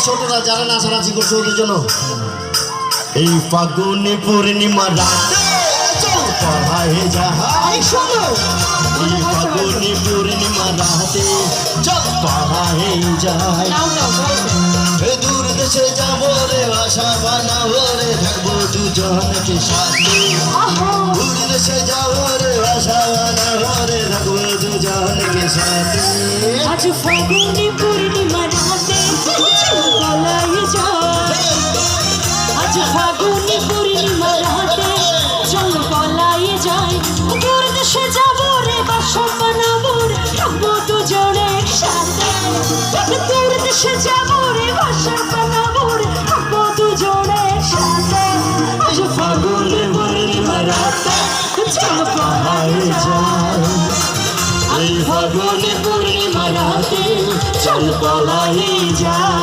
ছোটরা যারা নাচানাচি করছে ওদের জন্য এই ফাগুনে পূর্ণিমা রাতে চল পাহাড়ে যাই শোনো এই ফাগুনে পূর্ণিমা রাতে চল পাহাড়ে যাই দূর দেশে যাবো রে আশা বানাবো রে থাকবো দুজনকে সাথে দূর দেশে যাবো রে আশা বানাবো রে থাকবো দুজনকে সাথে আজ ফাগুনে পূর্ণিমা রাতে চল পালায়ে যাই আজ ফাগুনে পূর্ণিমা রাতে চল পালায়ে যাই দূর দেশে যাবো রে বাসা বানাবো রে থাকবো দুজনে একসাথে দূর দেশে যাবো রে বাসা বানাবো রে থাকবো দুজনে একসাথে আজ ফাগুনে পূর্ণিমা রাতে চল পালায়ে যাই এই ফাগুনে পূর্ণিমা রাতে চল পালায়ে যাই